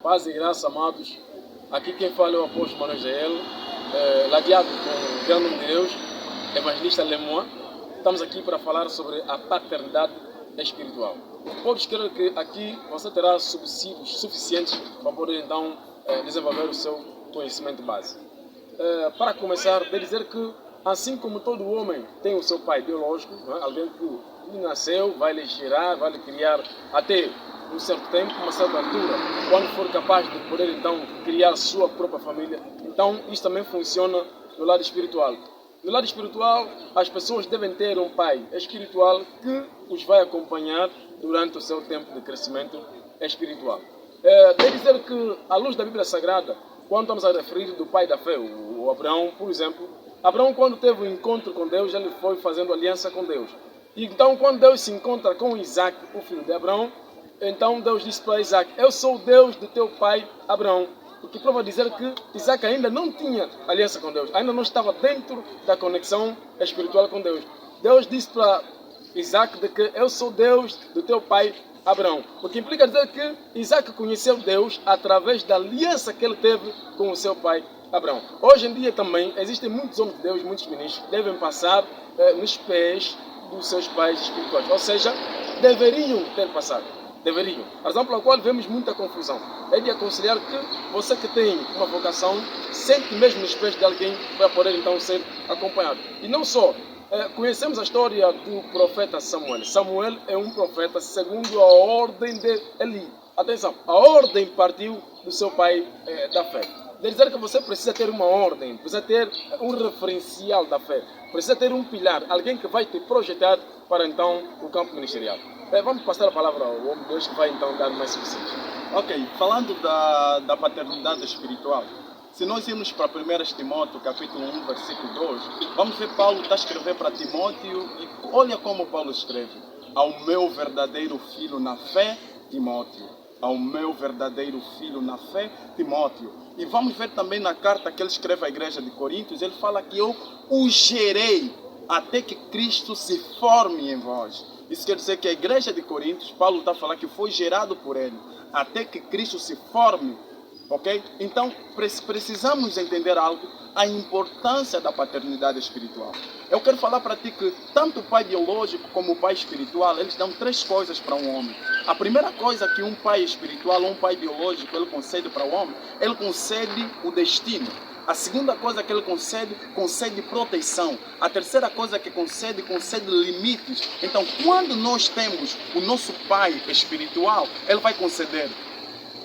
Paz e graça, amados. Aqui quem fala é o apóstolo Manuel Jael, ladeado com o grande nome de Deus, evangelista Lemoa. Estamos aqui para falar sobre a paternidade espiritual. Podes crer que aqui você terá subsídios suficientes para poder então desenvolver o seu conhecimento base. Para começar, devo dizer que assim como todo homem tem o seu pai biológico, não é? Alguém que nasceu, vai lhe gerar, vai lhe criar até um certo tempo, uma certa altura, quando for capaz de poder então criar sua própria família. Então isso também funciona no lado espiritual. No lado espiritual, as pessoas devem ter um pai espiritual que os vai acompanhar durante o seu tempo de crescimento espiritual. Devo dizer que, à luz da Bíblia Sagrada, quando estamos a referir do pai da fé, o Abraão, por exemplo, Abraão, quando teve um encontro com Deus, ele foi fazendo aliança com Deus. E então, quando Deus se encontra com Isaac, o filho de Abraão, então Deus disse para Isaac: eu sou o Deus do teu pai Abraão. O que prova dizer que Isaac ainda não tinha aliança com Deus, ainda não estava dentro da conexão espiritual com Deus. Deus disse para Isaac de que eu sou Deus do teu pai Abraão. O que implica dizer que Isaac conheceu Deus através da aliança que ele teve com o seu pai Abraão. Hoje em dia também existem muitos homens de Deus, muitos ministros, que devem passar nos pés dos seus pais espirituais. Ou seja, deveriam ter passado. Deveriam. A razão pela qual vemos muita confusão é de aconselhar que você que tem uma vocação sente mesmo nos pés de alguém para poder então ser acompanhado. E não só. Conhecemos a história do profeta Samuel. Samuel é um profeta segundo a ordem de Eli. Atenção, a ordem partiu do seu pai da fé. Quer dizer que você precisa ter uma ordem, precisa ter um referencial da fé, precisa ter um pilar, alguém que vai te projetar para então o campo ministerial. Vamos passar a palavra ao homem de Deus que vai então dar mais suficiente. Ok, falando da paternidade espiritual, se nós irmos para 1 Timóteo, capítulo 1, versículo 2, vamos ver Paulo está a escrever para Timóteo e olha como Paulo escreve: ao meu verdadeiro filho na fé, Timóteo. Ao meu verdadeiro filho na fé, Timóteo. E vamos ver também na carta que ele escreve à igreja de Coríntios, ele fala que eu o gerei até que Cristo se forme em vós. Isso quer dizer que a igreja de Coríntios, Paulo está a falar que foi gerado por ele, até que Cristo se forme. Ok? Então, precisamos entender algo, a importância da paternidade espiritual. Eu quero falar para ti que tanto o pai biológico como o pai espiritual, eles dão três coisas para um homem. A primeira coisa que um pai espiritual ou um pai biológico ele concede para o homem, ele concede o destino. A segunda coisa que ele concede proteção. A terceira coisa que concede limites. Então, quando nós temos o nosso pai espiritual, ele vai conceder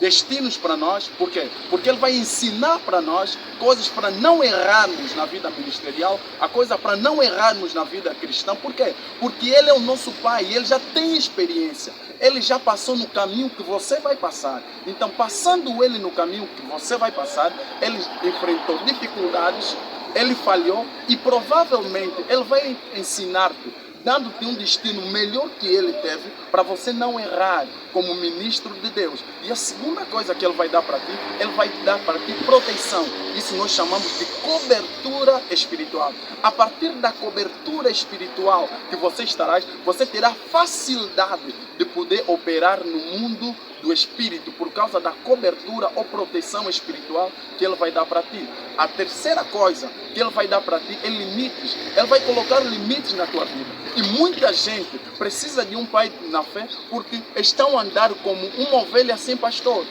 destinos para nós. Por quê? Porque ele vai ensinar para nós coisas para não errarmos na vida ministerial, a coisa para não errarmos na vida cristã. Por quê? Porque ele é o nosso pai e ele já tem experiência. Ele já passou no caminho que você vai passar. Então, passando ele no caminho que você vai passar, ele enfrentou dificuldades, ele falhou e provavelmente ele vai ensinar-te, dando-te um destino melhor que ele teve, para você não errar como ministro de Deus. E a segunda coisa que ele vai dar para ti, ele vai dar para ti proteção. Isso nós chamamos de cobertura espiritual. A partir da cobertura espiritual que você terá facilidade de poder operar no mundo do espírito, por causa da cobertura ou proteção espiritual que ele vai dar para ti. A terceira coisa que ele vai dar para ti é limites. Ele vai colocar limites na tua vida. E muita gente precisa de um pai na fé porque estão a andar como uma ovelha sem pastor,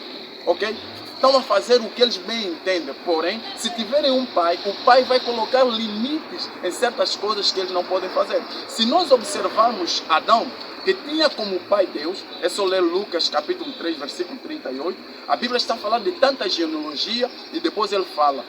ok? Estão a fazer o que eles bem entendem. Porém, se tiverem um pai, o pai vai colocar limites em certas coisas que eles não podem fazer. Se nós observarmos Adão, que tinha como pai Deus, é só ler Lucas capítulo 3, versículo 38, a Bíblia está falando de tanta genealogia e depois ele fala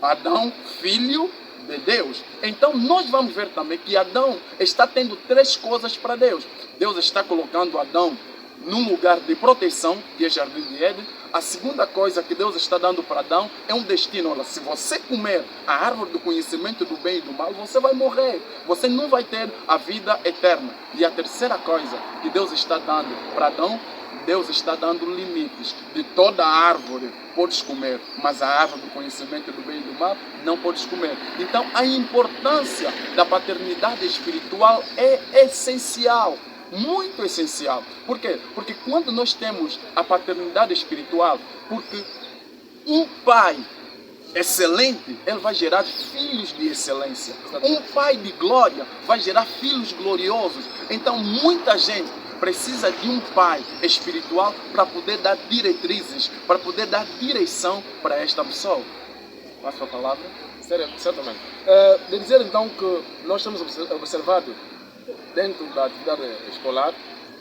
Adão, filho de Deus. Então nós vamos ver também que Adão está tendo três coisas para Deus. Deus está colocando Adão num lugar de proteção, que é Jardim de Éden. A segunda coisa que Deus está dando para Adão é um destino. Olha, se você comer a árvore do conhecimento do bem e do mal, você vai morrer. Você não vai ter a vida eterna. E a terceira coisa que Deus está dando para Adão, Deus está dando limites. De toda árvore podes comer, mas a árvore do conhecimento do bem e do mal não podes comer. Então a importância da paternidade espiritual é essencial. muito essencial. Por quê? Porque quando nós temos a paternidade espiritual, porque um pai excelente, ele vai gerar filhos de excelência. Um pai de glória vai gerar filhos gloriosos. Então, muita gente precisa de um pai espiritual para poder dar diretrizes, para poder dar direção para esta pessoa. Passo a palavra. Certamente. De dizer então que nós temos observado dentro da atividade escolar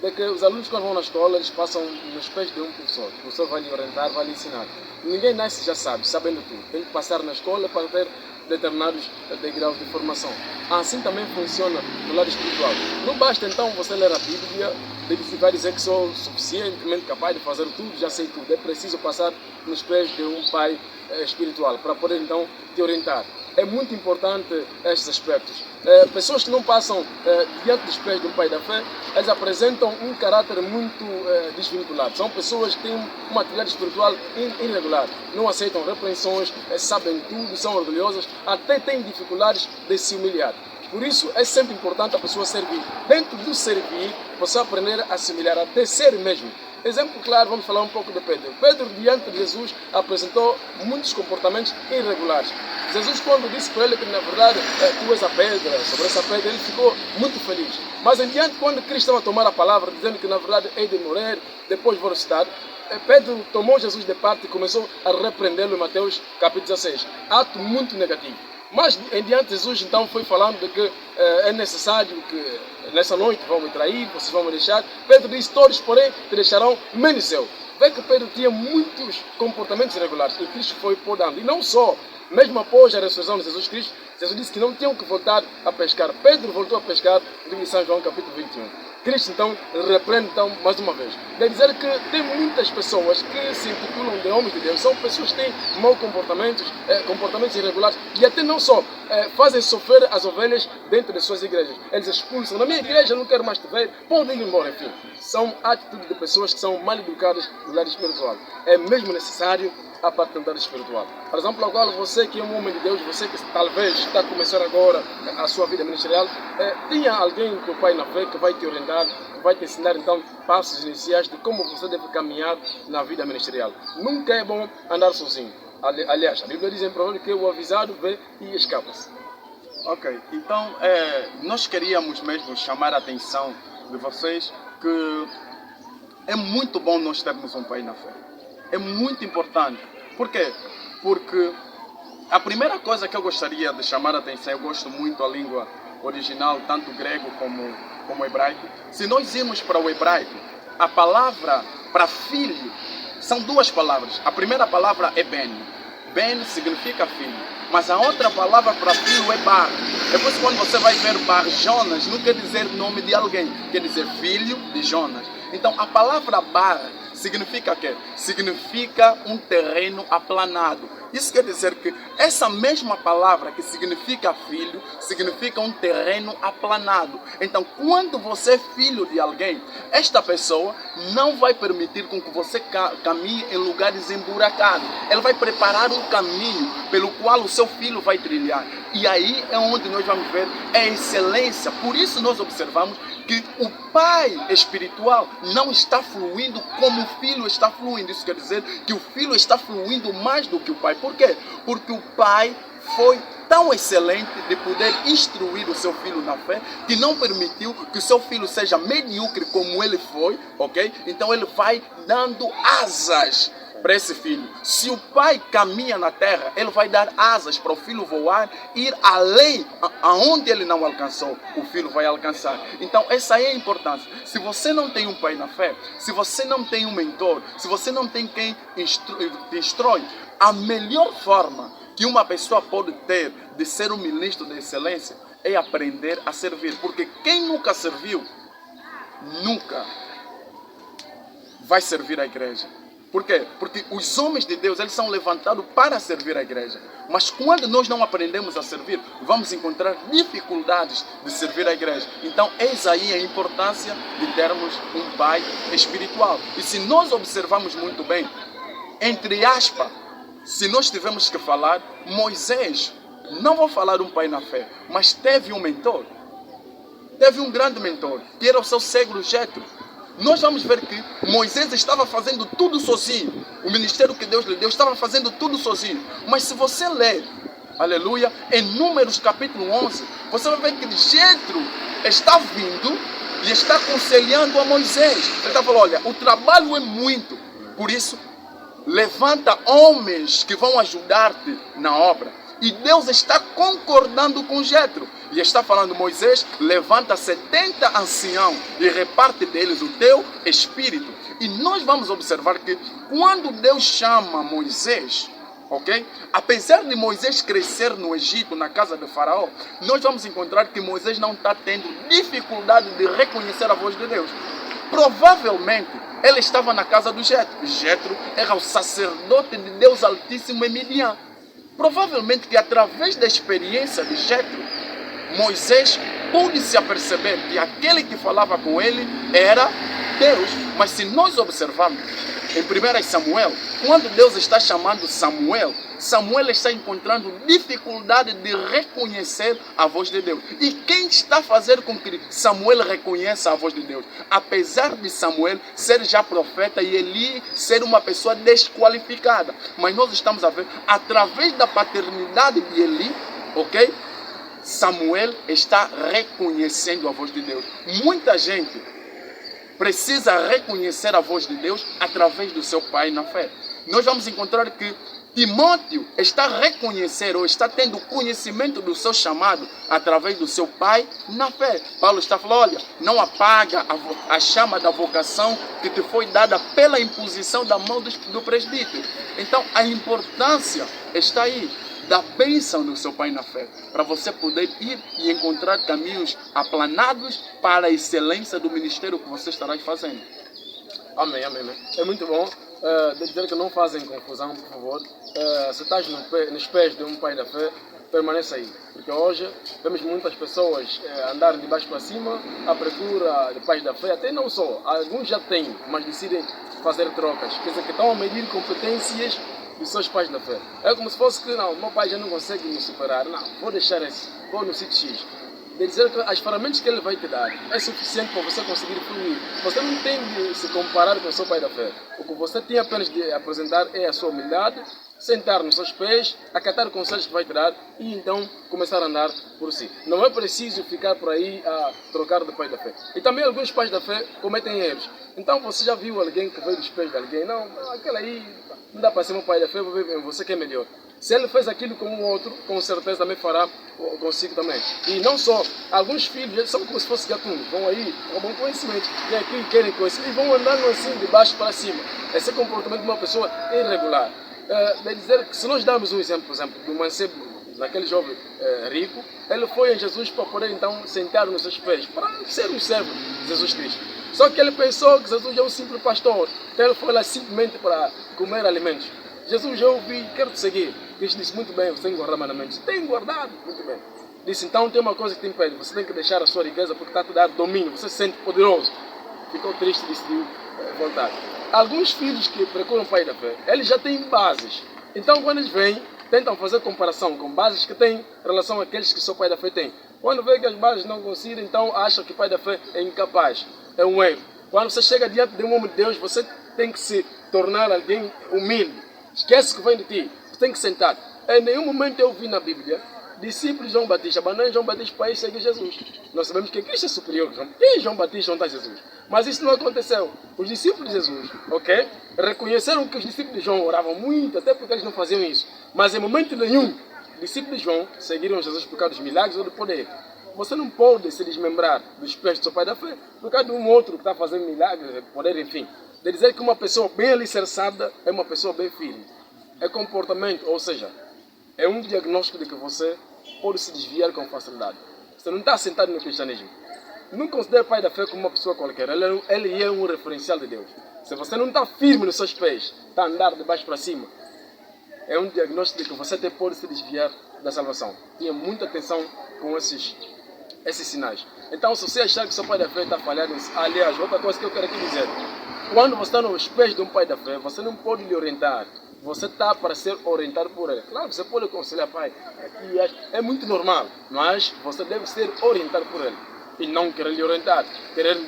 de que os alunos quando vão na escola eles passam nos pés de um professor. O professor vai lhe orientar, vai lhe ensinar. Ninguém nasce já sabe, sabendo tudo. Tem que passar na escola para ter determinados degraus de formação. Assim também funciona no lado espiritual. Não basta então você ler a Bíblia e vai dizer que sou suficientemente capaz de fazer tudo, já sei tudo. É preciso passar nos pés de um pai espiritual para poder então te orientar. É muito importante estes aspectos. Pessoas que não passam diante dos pés de um pai da fé, eles apresentam um caráter muito desvinculado. São pessoas que têm uma atividade espiritual irregular. Não aceitam repreensões, sabem tudo, são orgulhosas, até têm dificuldades de se humilhar. Por isso é sempre importante a pessoa servir. Dentro do servir, você aprender a se humilhar, até ser mesmo. Exemplo claro, vamos falar um pouco de Pedro. Pedro, diante de Jesus, apresentou muitos comportamentos irregulares. Jesus, quando disse para ele que, na verdade, tu és a pedra, sobre essa pedra, ele ficou muito feliz. Mas, em diante, quando Cristo estava a tomar a palavra, dizendo que, na verdade, hei de morrer, depois vou ressuscitar, Pedro tomou Jesus de parte e começou a repreendê-lo em Mateus capítulo 16. Ato muito negativo. Mas, em diante, Jesus, então, foi falando de que é necessário que nessa noite vão me trair, vocês vão me deixar. Pedro disse, todos, porém, te deixarão, menos eu. Vê que Pedro tinha muitos comportamentos irregulares e Cristo foi podando. E não só, mesmo após a ressurreição de Jesus Cristo, Jesus disse que não tinham que voltar a pescar. Pedro voltou a pescar, em São João capítulo 21. Cristo então repreende então mais uma vez. Deve dizer que tem muitas pessoas que se intitulam de homens de Deus, são pessoas que têm maus comportamentos, comportamentos irregulares e até não só fazem sofrer as ovelhas dentro de suas igrejas. Eles expulsam, na minha igreja eu não quero mais te ver, podem ir embora, enfim. São atitudes de pessoas que são mal educadas no lado espiritual. É mesmo necessário a paternidade espiritual. Por exemplo, agora você que é um homem de Deus, você que talvez está começando agora a sua vida ministerial, tenha alguém com o pai na fé que vai te orientar, que vai te ensinar então passos iniciais de como você deve caminhar na vida ministerial. Nunca é bom andar sozinho. Aliás, a Bíblia diz em Provérbios que o avisado vê e escapa-se. Ok, então nós queríamos mesmo chamar a atenção de vocês que é muito bom nós termos um pai na fé. É muito importante. Por quê? Porque a primeira coisa que eu gostaria de chamar a atenção, eu gosto muito da língua original, tanto grego como hebraico. Se nós irmos para o hebraico, a palavra para filho são duas palavras. A primeira palavra é ben. Ben significa filho. Mas a outra palavra para filho é bar. Depois quando você vai ver bar Jonas, não quer dizer nome de alguém, quer dizer filho de Jonas. Então a palavra bar significa o quê? Significa um terreno aplanado. Isso quer dizer que essa mesma palavra que significa filho, significa um terreno aplanado. Então, quando você é filho de alguém, esta pessoa não vai permitir com que você caminhe em lugares emburacados. Ela vai preparar um caminho pelo qual o seu filho vai trilhar. E aí é onde nós vamos ver a excelência. Por isso nós observamos que o pai espiritual não está fluindo como o filho está fluindo. Isso quer dizer que o filho está fluindo mais do que o pai. Por quê? Porque o pai foi tão excelente de poder instruir o seu filho na fé, que não permitiu que o seu filho seja medíocre como ele foi, ok? Então ele vai dando asas para esse filho. Se o pai caminha na terra, ele vai dar asas para o filho voar, ir além aonde ele não alcançou, o filho vai alcançar. Então essa é a importância. Se você não tem um pai na fé, se você não tem um mentor, se você não tem quem te instrui, a melhor forma que uma pessoa pode ter de ser um ministro de excelência é aprender a servir. Porque quem nunca serviu, nunca vai servir a igreja. Por quê? Porque os homens de Deus, eles são levantados para servir a igreja. Mas quando nós não aprendemos a servir, vamos encontrar dificuldades de servir a igreja. Então, eis aí a importância de termos um pai espiritual. E se nós observarmos muito bem, entre aspas, se nós tivermos que falar, Moisés, não vou falar um pai na fé, mas teve um mentor. teve um grande mentor, que era o seu sogro Jetro. Nós vamos ver que Moisés estava fazendo tudo sozinho. O ministério que Deus lhe deu estava fazendo tudo sozinho. Mas se você ler, aleluia, em Números capítulo 11, você vai ver que Jetro está vindo e está aconselhando a Moisés. Ele está falando, olha, o trabalho é muito, por isso, levanta homens que vão ajudar-te na obra. E Deus está concordando com Jetro. E está falando, Moisés, levanta 70 anciãos e reparte deles o teu espírito. E nós vamos observar que quando Deus chama Moisés, ok? Apesar de Moisés crescer no Egito, na casa de Faraó, nós vamos encontrar que Moisés não está tendo dificuldade de reconhecer a voz de Deus. Provavelmente, ele estava na casa do Jetro. Jetro era o sacerdote de Deus Altíssimo em Midian. Provavelmente que através da experiência de Jetro, Moisés pôde se aperceber que aquele que falava com ele era Deus. Mas se nós observarmos em 1 Samuel, quando Deus está chamando Samuel, Samuel está encontrando dificuldade de reconhecer a voz de Deus. E quem está a fazer com que Samuel reconheça a voz de Deus? Apesar de Samuel ser já profeta e Eli ser uma pessoa desqualificada. Mas nós estamos a ver, através da paternidade de Eli, ok? Samuel está reconhecendo a voz de Deus. Muita gente precisa reconhecer a voz de Deus através do seu pai na fé. Nós vamos encontrar que Timóteo está a reconhecer ou está tendo conhecimento do seu chamado através do seu pai na fé. Paulo está falando, olha, não apaga a chama da vocação que te foi dada pela imposição da mão do presbítero. Então a importância está aí da bênção do seu pai na fé, para você poder ir e encontrar caminhos aplanados para a excelência do ministério que você estará fazendo. Amém, amém, amém. É muito bom dizer que não fazem confusão, por favor. Se estás nos pés de um pai da fé, permaneça aí. Porque hoje vemos muitas pessoas andarem de baixo para cima à procura de pais da fé. Até não só, alguns já têm, mas decidem fazer trocas. Quer dizer, que estão a medir competências dos seus pais da fé. É como se fosse que, não, meu pai já não consegue me superar. Não, vou deixar esse, vou no sítio X. De dizer que as ferramentas que ele vai te dar é suficiente para você conseguir fluir. Você não tem de se comparar com o seu pai da fé. O que você tem apenas de apresentar é a sua humildade, sentar nos seus pés, acatar conselhos que vai te dar e então começar a andar por si. Não é preciso ficar por aí a trocar de pai da fé. E também alguns pais da fé cometem erros. Então você já viu alguém que veio dos pés de alguém? Não, aquele aí não dá para ser um pai da fé, vou ver você que é melhor. Se ele fez aquilo com um outro, com certeza também fará consigo também. E não só, alguns filhos, eles são como se fossem gatunos, vão aí, roubam conhecimento, e aquilo querem conhecer, e vão andando assim, de baixo para cima. Esse é o comportamento de uma pessoa irregular. De dizer que se nós darmos um exemplo, por exemplo, do mancebo, daquele jovem rico, ele foi em Jesus para poder então sentar nos seus pés, para ser um servo de Jesus Cristo. Só que ele pensou que Jesus é um simples pastor, então ele foi lá simplesmente para comer alimentos. Jesus, eu ouvi, quero te seguir. Cristo disse, muito bem, você tem guardado mandamentos. Tem guardado, muito bem. Disse, então tem uma coisa que te impede, você tem que deixar a sua riqueza porque está a te dar domínio, você se sente poderoso. Ficou triste e decidiu voltar. Alguns filhos que procuram o pai da fé, eles já têm bases. Então quando eles vêm, tentam fazer comparação com bases que têm relação àqueles que seu pai da fé tem. Quando vê que as bases não conseguem, então acham que o pai da fé é incapaz, é um erro. Quando você chega diante de um homem de Deus, você tem que se tornar alguém humilde. Esquece que vem de ti. Você tem que sentar. Em nenhum momento eu vi na Bíblia discípulos de João Batista abandonando João Batista para ir seguir Jesus. Nós sabemos que Cristo é superior. Quem é João Batista onde está Jesus? Mas isso não aconteceu. Os discípulos de Jesus, ok? Reconheceram que os discípulos de João oravam muito, até porque eles não faziam isso. Mas em momento nenhum, os discípulos de João seguiram Jesus por causa dos milagres ou do poder. Você não pode se desmembrar dos pés do seu pai da fé por causa de um outro que está fazendo milagres, poder, enfim. De dizer que uma pessoa bem alicerçada é uma pessoa bem firme. É comportamento, ou seja, é um diagnóstico de que você pode se desviar com facilidade. Você não está sentado no cristianismo. Não considere o pai da fé como uma pessoa qualquer. Ele é um referencial de Deus. Se você não está firme nos seus pés, está a andar de baixo para cima, é um diagnóstico de que você até pode se desviar da salvação. Tenha muita atenção com esses sinais. Então, se você achar que seu pai da fé está falhado, aliás, outra coisa que eu quero aqui dizer, quando você está nos pés de um pai da fé, você não pode lhe orientar. Você está para ser orientado por ele. Claro, você pode aconselhar, pai, aqui é muito normal, mas você deve ser orientado por ele. e não querer lhe orientar, querer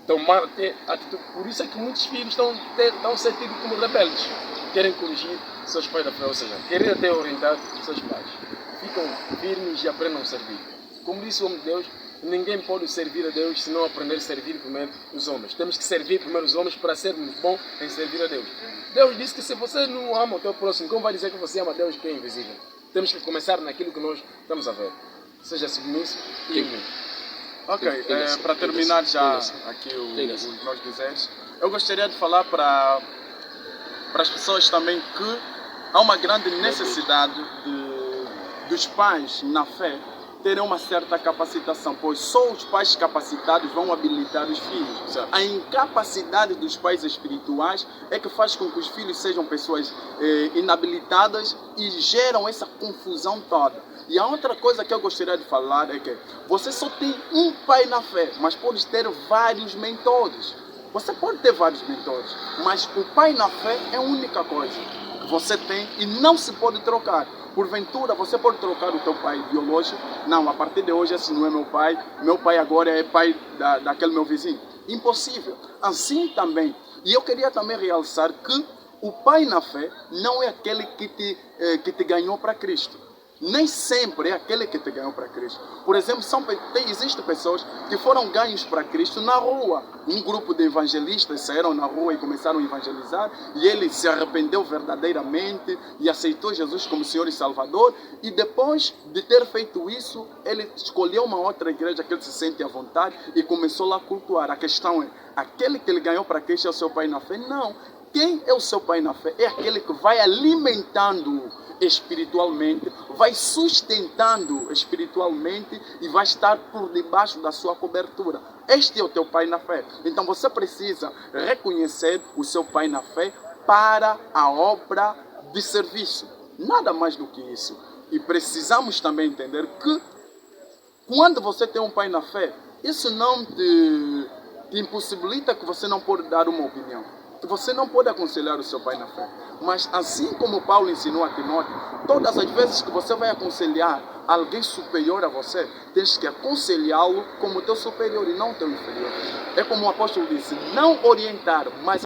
tomar atitude. Por isso é que muitos filhos estão sentidos como rebeldes, querem corrigir seus pais da fé, ou seja, querem até orientar seus pais. Ficam firmes e aprendam a servir. Como disse o homem de Deus, ninguém pode servir a Deus se não aprender a servir primeiro os homens. Temos que servir primeiro os homens para sermos bons em servir a Deus. Deus disse que se você não ama o teu próximo, como vai dizer que você ama a Deus que é invisível? Temos que começar naquilo que nós estamos a ver. Seja submisso e humilde. Ok, para terminar já aqui os meus dizeres, eu gostaria de falar para as pessoas também que há uma grande necessidade dos pais na fé terem uma certa capacitação, pois só os pais capacitados vão habilitar os filhos. Certo. A incapacidade dos pais espirituais é que faz com que os filhos sejam pessoas inabilitadas e geram essa confusão toda. E a outra coisa que eu gostaria de falar é que você só tem um pai na fé, mas pode ter vários mentores. Você pode ter vários mentores, mas o pai na fé é a única coisa que você tem e não se pode trocar. Porventura, você pode trocar o teu pai biológico. Não, a partir de hoje esse não é meu pai agora é pai daquele meu vizinho. Impossível. Assim também. E eu queria também realçar que o pai na fé não é aquele que te ganhou para Cristo. Nem sempre é aquele que te ganhou para Cristo. Por exemplo, existem pessoas que foram ganhos para Cristo na rua. Um grupo de evangelistas saíram na rua e começaram a evangelizar. E ele se arrependeu verdadeiramente e aceitou Jesus como Senhor e Salvador. E depois de ter feito isso, ele escolheu uma outra igreja que ele se sente à vontade e começou lá a cultuar. A questão é, aquele que ele ganhou para Cristo é o seu pai na fé? Não. Quem é o seu pai na fé? É aquele que vai alimentando espiritualmente, vai sustentando espiritualmente e vai estar por debaixo da sua cobertura. Este é o teu pai na fé. Então você precisa reconhecer o seu pai na fé para a obra de serviço. Nada mais do que isso. E precisamos também entender que quando você tem um pai na fé, isso não te impossibilita que você não pode dar uma opinião. Que você não pode aconselhar o seu pai na fé. Mas assim como Paulo ensinou a Timóteo, todas as vezes que você vai aconselhar alguém superior a você, tens que aconselhá-lo como teu superior e não teu inferior. É como o apóstolo disse, não orientar, mas